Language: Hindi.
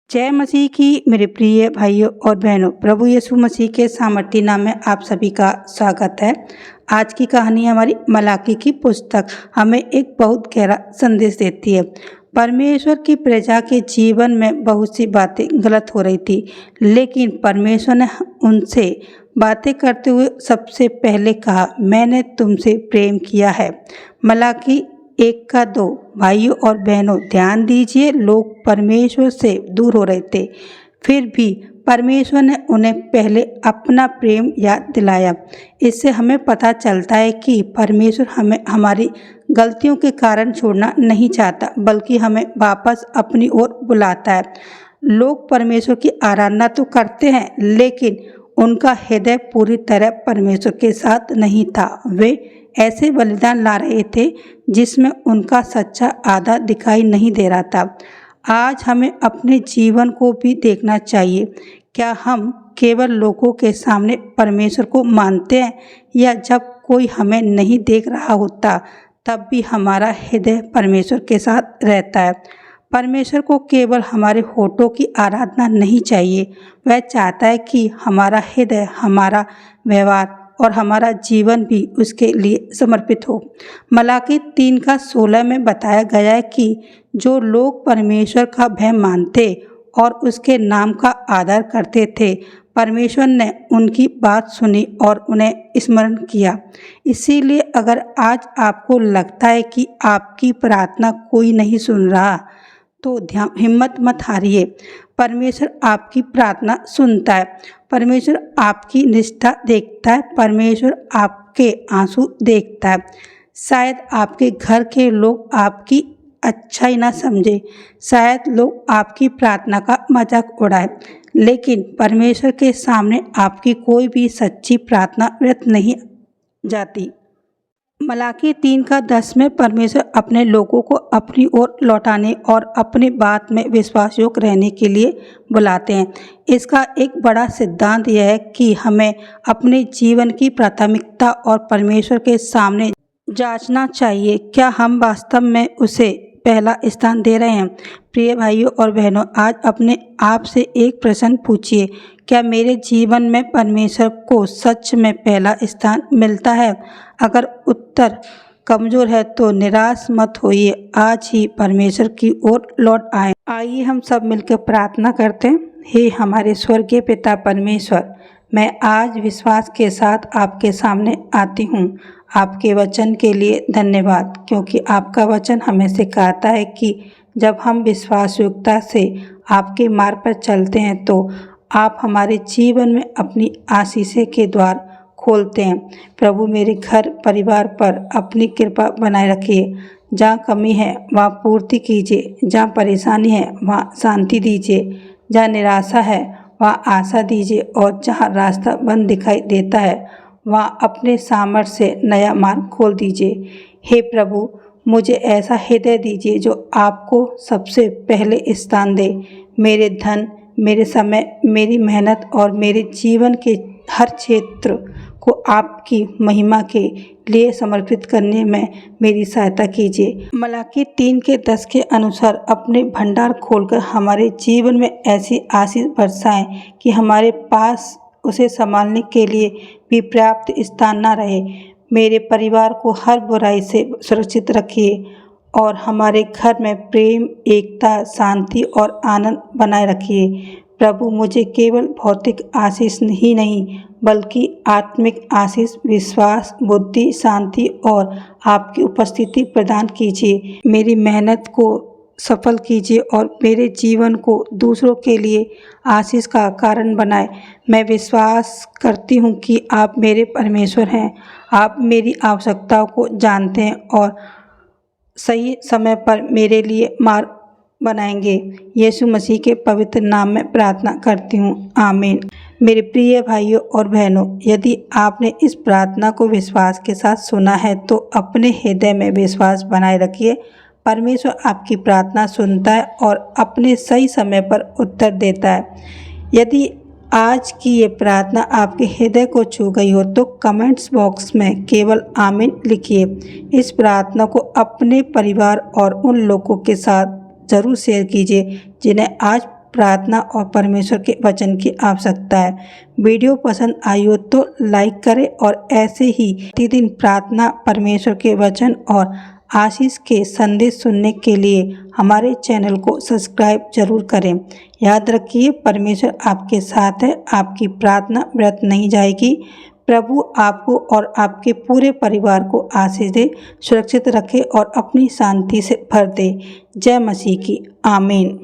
जय मसीह की मेरे प्रिय भाइयों और बहनों, प्रभु यीशु मसीह के सामर्थी नाम में आप सभी का स्वागत है। आज की कहानी हमारी मलाकी की पुस्तक हमें एक बहुत गहरा संदेश देती है। परमेश्वर की प्रजा के जीवन में बहुत सी बातें गलत हो रही थी, लेकिन परमेश्वर ने उनसे बातें करते हुए सबसे पहले कहा, मैंने तुमसे प्रेम किया है। मलाकी 1:2। भाइयों और बहनों, ध्यान दीजिए, लोग परमेश्वर से दूर हो रहे थे, फिर भी परमेश्वर ने उन्हें पहले अपना प्रेम याद दिलाया। इससे हमें पता चलता है कि परमेश्वर हमें हमारी गलतियों के कारण छोड़ना नहीं चाहता, बल्कि हमें वापस अपनी ओर बुलाता है। लोग परमेश्वर की आराधना तो करते हैं, लेकिन उनका हृदय पूरी तरह परमेश्वर के साथ नहीं था। वे ऐसे बलिदान ला रहे थे जिसमें उनका सच्चा आधा दिखाई नहीं दे रहा था। आज हमें अपने जीवन को भी देखना चाहिए। क्या हम केवल लोगों के सामने परमेश्वर को मानते हैं, या जब कोई हमें नहीं देख रहा होता तब भी हमारा हृदय परमेश्वर के साथ रहता है? परमेश्वर को केवल हमारे होठों की आराधना नहीं चाहिए, वह चाहता है कि हमारा हृदय, हमारा व्यवहार और हमारा जीवन भी उसके लिए समर्पित हो। मलाकी 3:16 में बताया गया है कि जो लोग परमेश्वर का भय मानते और उसके नाम का आदर करते थे, परमेश्वर ने उनकी बात सुनी और उन्हें स्मरण किया। इसीलिए अगर आज आपको लगता है कि आपकी प्रार्थना कोई नहीं सुन रहा, तो हिम्मत मत हारिए। परमेश्वर आपकी प्रार्थना सुनता है। परमेश्वर आपकी निष्ठा देखता है। परमेश्वर आपके आंसू देखता है। शायद आपके घर के लोग आपकी अच्छाई ना समझे, शायद लोग आपकी प्रार्थना का मजाक उड़ाए, लेकिन परमेश्वर के सामने आपकी कोई भी सच्ची प्रार्थना व्यर्थ नहीं जाती। मलाकी 3:10 में परमेश्वर अपने लोगों को अपनी ओर लौटाने और अपनी बात में विश्वासयोग्य रहने के लिए बुलाते हैं। इसका एक बड़ा सिद्धांत यह है कि हमें अपने जीवन की प्राथमिकता और परमेश्वर के सामने जांचना चाहिए, क्या हम वास्तव में उसे पहला स्थान दे रहे हैं। प्रिय भाइयों और बहनों, आज अपने आप से एक प्रश्न पूछिए, क्या मेरे जीवन में परमेश्वर को सच में पहला स्थान मिलता है? अगर उत्तर कमज़ोर है तो निराश मत होइए, आज ही परमेश्वर की ओर लौट आए। आइए हम सब मिलकर प्रार्थना करते हैं। हे हमारे स्वर्गीय पिता परमेश्वर, मैं आज विश्वास के साथ आपके सामने आती हूँ। आपके वचन के लिए धन्यवाद, क्योंकि आपका वचन हमें सिखाता है कि जब हम विश्वासयोग्यता से आपके मार्ग पर चलते हैं तो आप हमारे जीवन में अपनी आशीषों के द्वार खोलते हैं। प्रभु, मेरे घर परिवार पर अपनी कृपा बनाए रखिए। जहाँ कमी है वहाँ पूर्ति कीजिए, जहाँ परेशानी है वहाँ शांति दीजिए, जहाँ निराशा है वहाँ आशा दीजिए, और जहाँ रास्ता बंद दिखाई देता है वहाँ अपने सामर्थ्य से नया मार्ग खोल दीजिए। हे प्रभु, मुझे ऐसा हृदय दीजिए जो आपको सबसे पहले स्थान दे। मेरे धन, मेरे समय, मेरी मेहनत और मेरे जीवन के हर क्षेत्र को आपकी महिमा के लिए समर्पित करने में मेरी सहायता कीजिए। मलाकी 3:10 के अनुसार अपने भंडार खोलकर हमारे जीवन में ऐसी आशीष बरसाएं कि हमारे पास उसे संभालने के लिए भी पर्याप्त स्थान न रहे। मेरे परिवार को हर बुराई से सुरक्षित रखिए और हमारे घर में प्रेम, एकता, शांति और आनंद बनाए रखिए। प्रभु, मुझे केवल भौतिक आशीष ही नहीं, बल्कि आत्मिक आशीष, विश्वास, बुद्धि, शांति और आपकी उपस्थिति प्रदान कीजिए। मेरी मेहनत को सफल कीजिए और मेरे जीवन को दूसरों के लिए आशीष का कारण बनाए। मैं विश्वास करती हूँ कि आप मेरे परमेश्वर हैं। आप मेरी आवश्यकताओं को जानते हैं और सही समय पर मेरे लिए मार्ग बनाएंगे। यीशु मसीह के पवित्र नाम में प्रार्थना करती हूँ, आमीन। मेरे प्रिय भाइयों और बहनों, यदि आपने इस प्रार्थना को विश्वास के साथ सुना है तो अपने हृदय में विश्वास बनाए रखिए। परमेश्वर आपकी प्रार्थना सुनता है और अपने सही समय पर उत्तर देता है। यदि आज की ये प्रार्थना आपके हृदय को छू गई हो तो कमेंट्स बॉक्स में केवल आमीन लिखिए। इस प्रार्थना को अपने परिवार और उन लोगों के साथ ज़रूर शेयर कीजिए जिन्हें आज प्रार्थना और परमेश्वर के वचन की आवश्यकता है। वीडियो पसंद आई हो तो लाइक करें और ऐसे ही प्रतिदिन प्रार्थना, परमेश्वर के वचन और आशीष के संदेश सुनने के लिए हमारे चैनल को सब्सक्राइब जरूर करें। याद रखिए, परमेश्वर आपके साथ है, आपकी प्रार्थना व्यर्थ नहीं जाएगी। प्रभु आपको और आपके पूरे परिवार को आशीष दे, सुरक्षित रखे और अपनी शांति से भर दे। जय मसीह की। आमीन।